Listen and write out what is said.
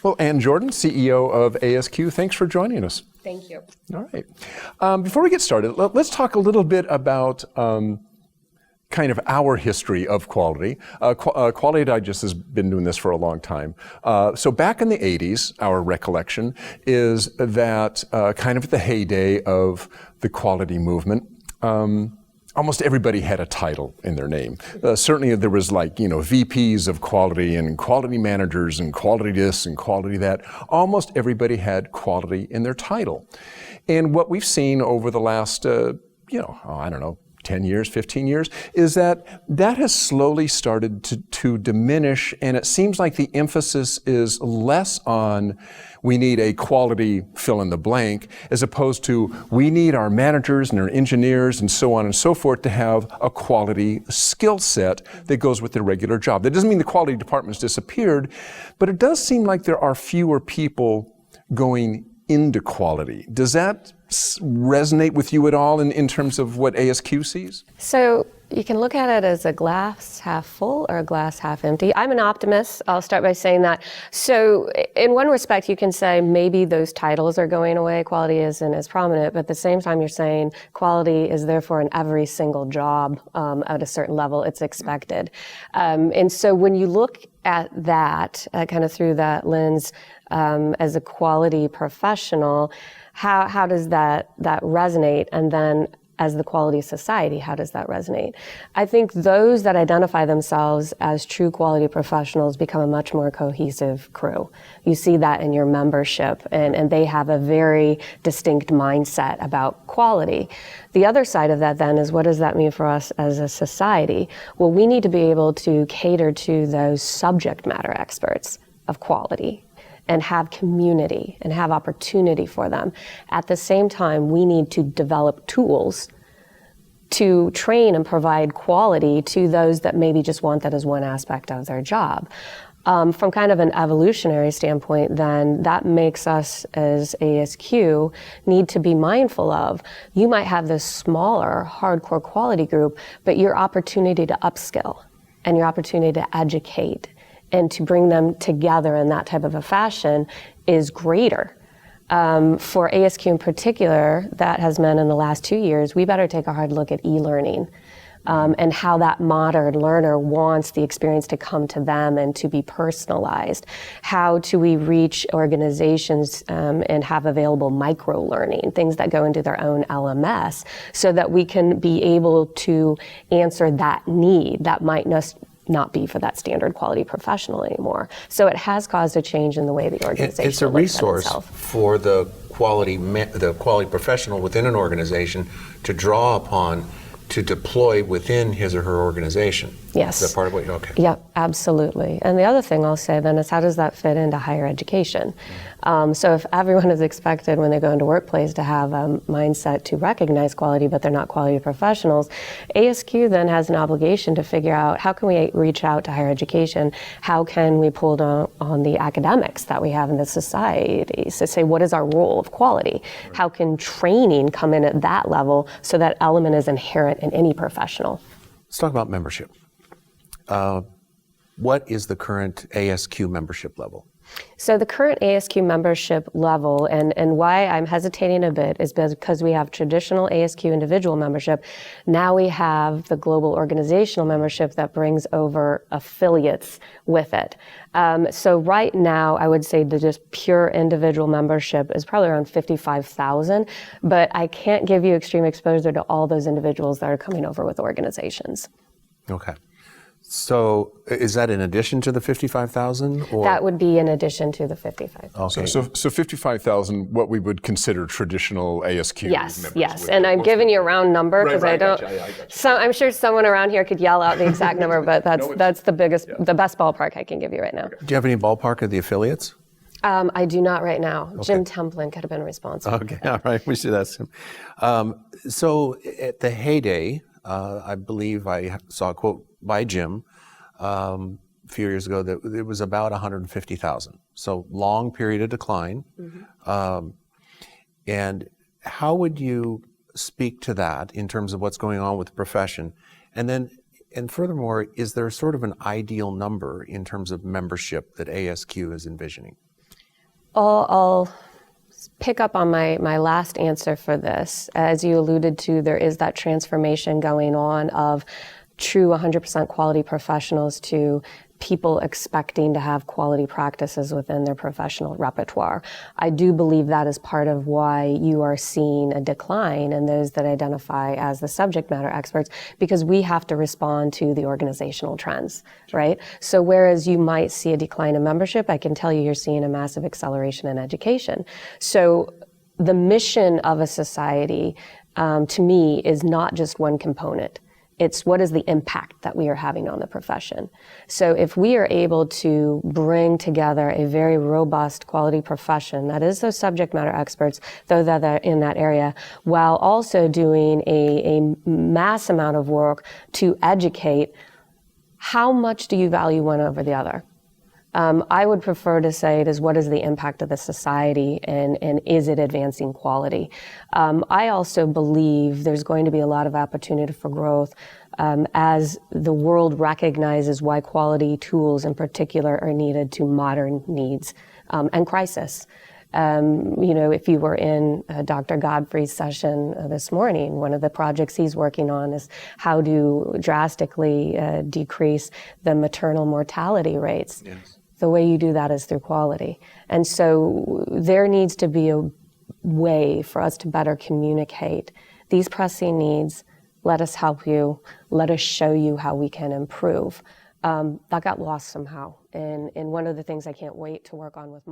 Well, Ann Jordon, CEO of ASQ, thanks for joining us. Thank you. All right. Before we get started, let's talk a little bit about kind of our history of quality. Quality Digest has been doing this for a long time. So back in the 80s, our recollection is that kind of at the heyday of the quality movement, almost everybody had a title in their name. Certainly there was VPs of quality and quality managers and quality this and quality that. Almost everybody had quality in their title. And what we've seen over the last, 10 years, 15 years, is that has slowly started to diminish, and it seems like the emphasis is less on we need a quality fill in the blank, as opposed to we need our managers and our engineers and so on and so forth to have a quality skill set that goes with their regular job. That doesn't mean the quality department's disappeared, but it does seem like there are fewer people going into quality. Does that resonate with you at all in terms of what ASQ sees? So you can look at it as a glass half full or a glass half empty. I'm an optimist. I'll start by saying that. So in one respect, you can say maybe those titles are going away. Quality isn't as prominent, but at the same time, you're saying quality is therefore in every single job at a certain level. It's expected. And so when you look at that kind of through that lens as a quality professional, how does that resonate? And then as the quality society, how does that resonate? I think those that identify themselves as true quality professionals become a much more cohesive crew. You see that in your membership, and they have a very distinct mindset about quality. The other side of that then is, what does that mean for us as a society? Well, we need to be able to cater to those subject matter experts of quality and have community and have opportunity for them. At the same time, we need to develop tools to train and provide quality to those that maybe just want that as one aspect of their job. From kind of an evolutionary standpoint, then, that makes us as ASQ need to be mindful of, you might have this smaller, hardcore quality group, but your opportunity to upskill and your opportunity to educate and to bring them together in that type of a fashion is greater. For ASQ in particular, that has meant in the last 2 years, we better take a hard look at e-learning and how that modern learner wants the experience to come to them and to be personalized. How do we reach organizations and have available micro-learning, things that go into their own LMS, so that we can be able to answer that need that might not be for that standard quality professional anymore. So it has caused a change in the way the organization It's a resource for the quality professional within an organization to draw upon to deploy within his or her organization. Yes. Is that part of what you, okay. Yep, absolutely. And the other thing I'll say then is, how does that fit into higher education? So if everyone is expected when they go into workplace to have a mindset to recognize quality, but they're not quality professionals, ASQ then has an obligation to figure out, how can we reach out to higher education? How can we pull down on the academics that we have in the society to say, what is our role of quality? How can training come in at that level so that element is inherent in any professional? Let's talk about membership. What is the current ASQ membership level? So the current ASQ membership level, and why I'm hesitating a bit, is because we have traditional ASQ individual membership. Now we have the global organizational membership that brings over affiliates with it. So right now, I would say the just pure individual membership is probably around 55,000, but I can't give you extreme exposure to all those individuals that are coming over with organizations. Okay. So is that in addition to the 55,000? That would be in addition to the 55,000. Okay. So 55,000, what we would consider traditional ASQ members. Yes. And I'm giving you a round number because I don't. So I'm sure someone around here could yell out the exact number, but that's the best ballpark I can give you right now. Do you have any ballpark of the affiliates? I do not right now. Okay. Jim Templin could have been responsible. Okay, all right, we should ask him. So at the heyday, I believe I saw a quote by Jim a few years ago that it was about 150,000. So long period of decline. Mm-hmm. And how would you speak to that in terms of what's going on with the profession? And furthermore, is there sort of an ideal number in terms of membership that ASQ is envisioning? I'll pick up on my last answer for this. As you alluded to, there is that transformation going on of true 100% quality professionals to people expecting to have quality practices within their professional repertoire. I do believe that is part of why you are seeing a decline in those that identify as the subject matter experts, because we have to respond to the organizational trends, right? So whereas you might see a decline in membership, I can tell you you're seeing a massive acceleration in education. So the mission of a society, to me, is not just one component. It's what is the impact that we are having on the profession. So if we are able to bring together a very robust quality profession, that is those subject matter experts, though that are in that area, while also doing a mass amount of work to educate, how much do you value one over the other? I would prefer to say it is what is the impact of the society and is it advancing quality? I also believe there's going to be a lot of opportunity for growth as the world recognizes why quality tools in particular are needed to modern needs and crisis. If you were in Dr. Godfrey's session this morning, one of the projects he's working on is how to drastically decrease the maternal mortality rates. Yes. The way you do that is through quality. And so there needs to be a way for us to better communicate these pressing needs. Let us help you. Let us show you how we can improve. That got lost somehow. And one of the things I can't wait to work on with